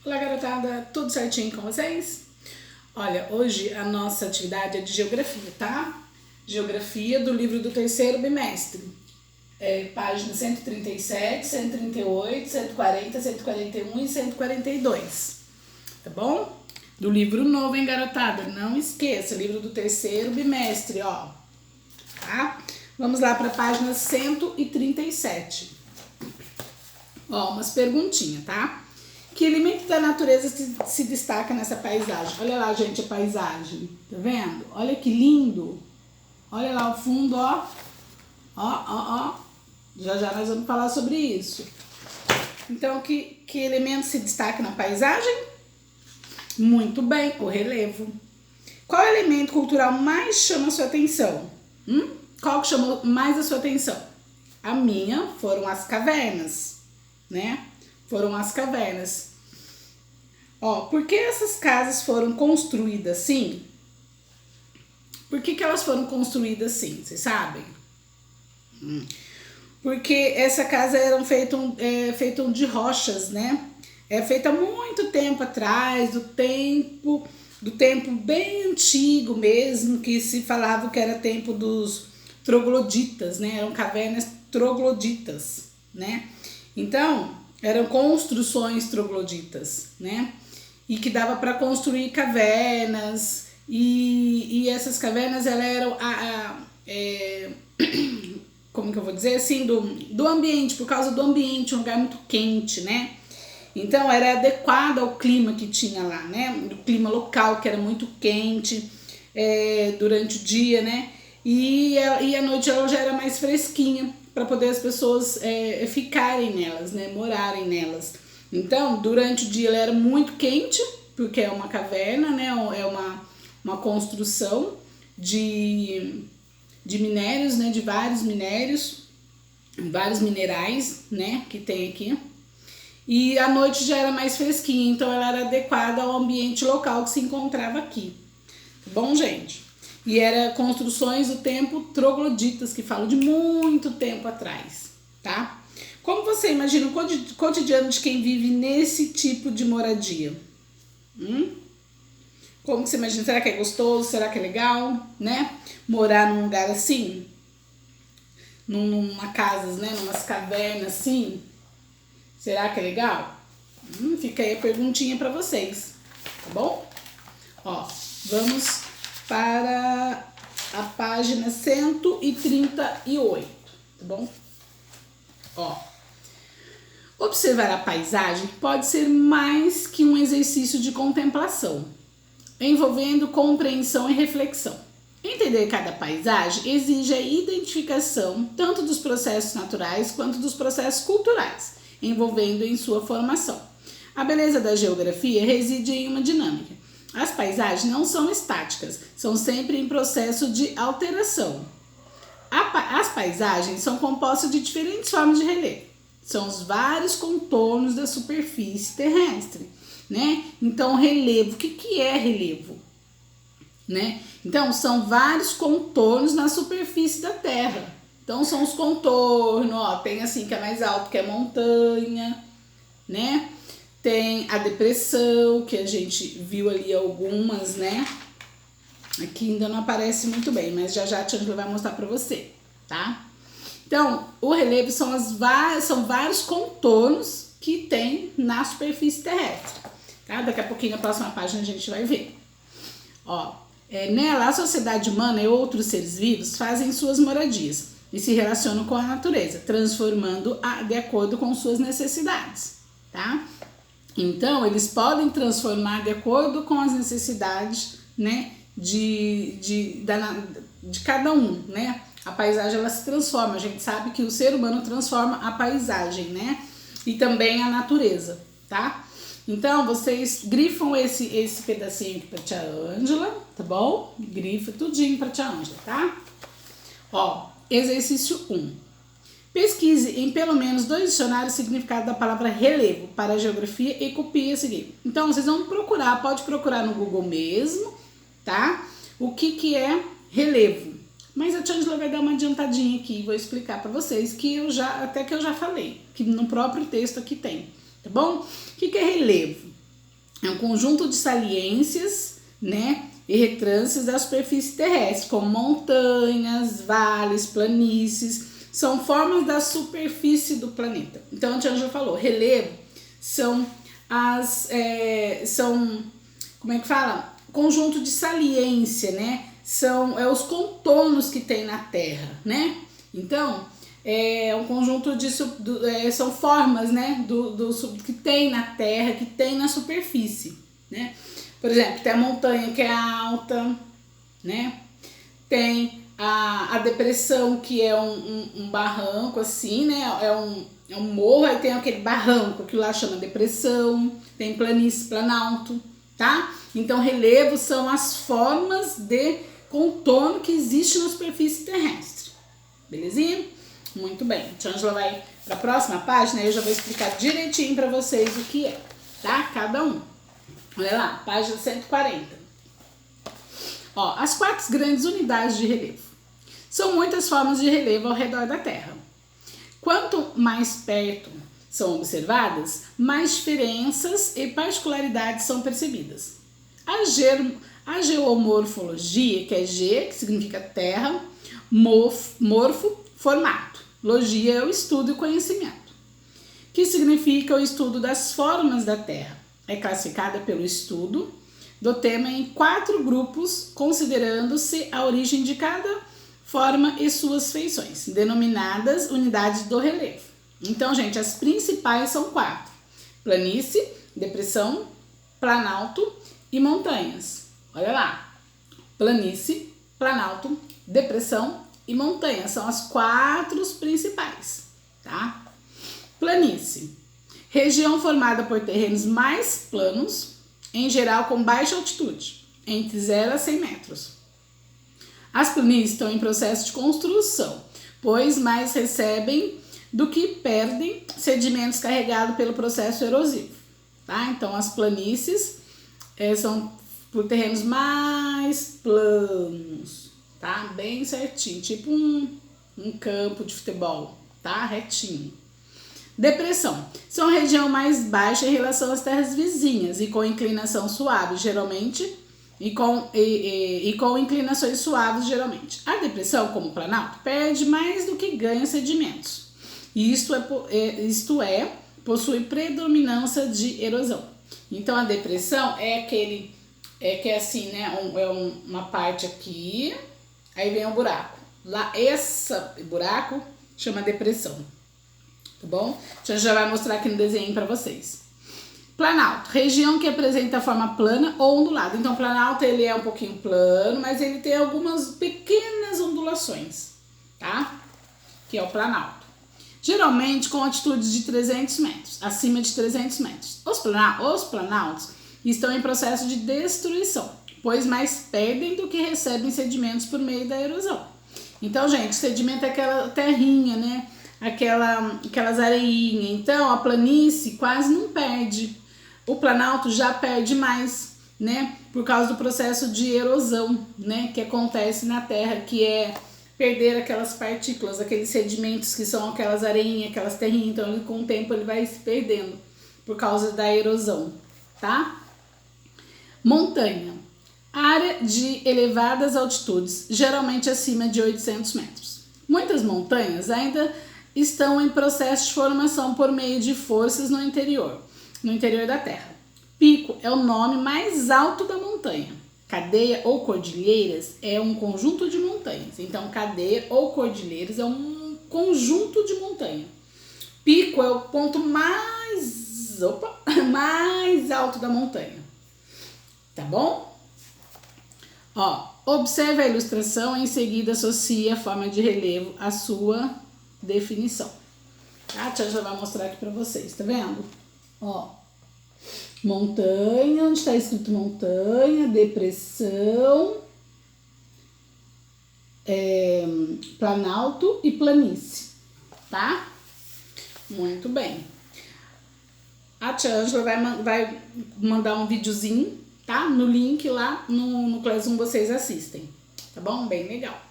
Olá, garotada, tudo certinho com vocês? Olha, hoje a nossa atividade é de geografia, tá? Geografia do livro do terceiro bimestre. Página 137, 138, 140, 141 e 142. Tá bom? Do livro novo, hein, garotada? Não esqueça, livro do terceiro bimestre, ó. Tá? Vamos lá para a página 137. Ó, umas perguntinhas, tá? Que elemento da natureza se destaca nessa paisagem? Olha lá, gente, a paisagem. Tá vendo? Olha que lindo. Olha lá o fundo, ó. Ó. Já nós vamos falar sobre isso. Então, que elemento se destaca na paisagem? Muito bem, o relevo. Qual elemento cultural mais chama a sua atenção? Qual que chamou mais a sua atenção? A minha foram as cavernas, né? Foram as cavernas. Ó, por que essas casas foram construídas assim? Por que elas foram construídas assim? Vocês sabem? Porque essa casa era feita de rochas, né? É feita há muito tempo atrás, do tempo bem antigo mesmo, que se falava que era tempo dos trogloditas, né? Eram cavernas trogloditas, né? Então, eram construções trogloditas, né? E que dava para construir cavernas, e essas cavernas elas eram como que eu vou dizer assim, do ambiente, por causa do ambiente, um lugar muito quente, né? Então era adequado ao clima que tinha lá, né? O clima local, que era muito quente durante o dia, né? E a noite ela já era mais fresquinha, para poder as pessoas ficarem nelas, né? Morarem nelas. Então, durante o dia ela era muito quente, porque é uma caverna, né? É uma construção de minérios, né? De vários minérios, vários minerais, né? Que tem aqui. E a noite já era mais fresquinha, então ela era adequada ao ambiente local que se encontrava aqui. Tá bom, gente? E era construções do tempo trogloditas, que falam de muito tempo atrás, tá? Como você imagina o cotidiano de quem vive nesse tipo de moradia? Como que você imagina? Será que é gostoso? Será que é legal, né? Morar num lugar assim? Numa casa, né? Numas cavernas assim? Será que é legal? Fica aí a perguntinha para vocês, tá bom? Ó, vamos para a página 138, tá bom? Ó, observar a paisagem pode ser mais que um exercício de contemplação, envolvendo compreensão e reflexão. Entender cada paisagem exige a identificação tanto dos processos naturais quanto dos processos culturais, envolvendo em sua formação. A beleza da geografia reside em uma dinâmica. As paisagens não são estáticas, são sempre em processo de alteração. As paisagens são compostas de diferentes formas de relevo. São os vários contornos da superfície terrestre, né? Então, relevo, o que é relevo? Né? Então, são vários contornos na superfície da Terra. Então, são os contornos, ó, tem assim que é mais alto, que é montanha, né? Tem a depressão, que a gente viu ali algumas, né? Aqui ainda não aparece muito bem, mas já a Tia vai mostrar pra você, tá? Então, o relevo são vários contornos que tem na superfície terrestre, tá? Daqui a pouquinho, na próxima página, a gente vai ver. Ó, nela, a sociedade humana e outros seres vivos fazem suas moradias e se relacionam com a natureza, transformando-a de acordo com suas necessidades, tá? Então, eles podem transformar de acordo com as necessidades, né, de cada um, né? A paisagem, ela se transforma. A gente sabe que o ser humano transforma a paisagem, né? E também a natureza, tá? Então, vocês grifam esse pedacinho aqui pra tia Ângela, tá bom? Grifa tudinho pra tia Ângela, tá? Ó, exercício 1. Pesquise em pelo menos 2 dicionários o significado da palavra relevo para a geografia e copie a seguir. Então, vocês vão procurar, pode procurar no Google mesmo, tá? O que é relevo. Mas a tia Ângela vai dar uma adiantadinha aqui e vou explicar para vocês que eu já falei, que no próprio texto aqui tem, tá bom? O que é relevo? é um conjunto de saliências, né, e retrâncios da superfície terrestre, como montanhas, vales, planícies, são formas da superfície do planeta. Então, a tia Ângela falou, relevo são como é que fala? Conjunto de saliência, né? São os contornos que tem na Terra, né? Então, é um conjunto de são formas, né? Do que tem na Terra, que tem na superfície, né? Por exemplo, tem a montanha que é alta, né? Tem a depressão, que é um barranco, assim, né? É um morro, aí tem aquele barranco, que lá chama depressão. Tem planície, planalto, tá? Então, relevos são as formas de contorno que existe na superfície terrestre. Belezinha? Muito bem. Então, a Ângela vai para a próxima página e eu já vou explicar direitinho para vocês o que é, tá? Cada um. Olha lá, página 140. Ó, as 4 grandes unidades de relevo. São muitas formas de relevo ao redor da Terra. Quanto mais perto são observadas, mais diferenças e particularidades são percebidas. A geomorfologia, que é G, que significa terra, morfo, formato. Logia é o estudo e conhecimento, que significa o estudo das formas da Terra. É classificada pelo estudo do tema em 4 grupos, considerando-se a origem de cada forma e suas feições, denominadas unidades do relevo. Então, gente, as principais são 4: planície, depressão, planalto e montanhas. Olha lá, planície, planalto, depressão e montanhas são as 4 principais, tá? Planície, região formada por terrenos mais planos, em geral com baixa altitude, entre 0 a 100 metros. As planícies estão em processo de construção, pois mais recebem do que perdem sedimentos carregados pelo processo erosivo, tá? Então, as planícies são por terrenos mais planos, tá? Bem certinho, tipo um campo de futebol, tá? Retinho. Depressão. São a região mais baixa em relação às terras vizinhas e com inclinação suave, geralmente, e com inclinações suaves, geralmente. A depressão, como o planalto, perde mais do que ganha sedimentos. E isto possui predominância de erosão. Então, a depressão é que é assim, né? Uma parte aqui, aí vem um buraco. Lá, esse buraco chama depressão. Tá bom? A gente já vai mostrar aqui no desenho para vocês. Planalto, região que apresenta forma plana ou ondulada. Então, o planalto ele é um pouquinho plano, mas ele tem algumas pequenas ondulações, tá? Que é o planalto. Geralmente com altitudes de 300 metros, acima de 300 metros. Os planaltos estão em processo de destruição, pois mais perdem do que recebem sedimentos por meio da erosão. Então, gente, sedimento é aquela terrinha, né? Aquelas areinhas. Então, a planície quase não perde. O planalto já perde mais, né? Por causa do processo de erosão, né? Que acontece na terra, que é perder aquelas partículas, aqueles sedimentos que são aquelas areinhas, aquelas terrinhas. Então, com o tempo, ele vai se perdendo por causa da erosão, tá? Montanha. Área de elevadas altitudes, geralmente acima de 800 metros. Muitas montanhas ainda estão em processo de formação por meio de forças no interior da Terra. Pico é o nome mais alto da montanha. Cadeia ou cordilheiras é um conjunto de montanhas. Então, cadeia ou cordilheiras é um conjunto de montanha. Pico é o ponto mais alto da montanha. Tá bom? Ó, observe a ilustração e em seguida associe a forma de relevo à sua definição. A tia já vai mostrar aqui pra vocês, tá vendo? Ó, montanha, onde está escrito montanha, depressão, planalto e planície, tá? Muito bem. A tia Ângela vai mandar um videozinho, tá? No link lá no Classroom vocês assistem, tá bom? Bem legal.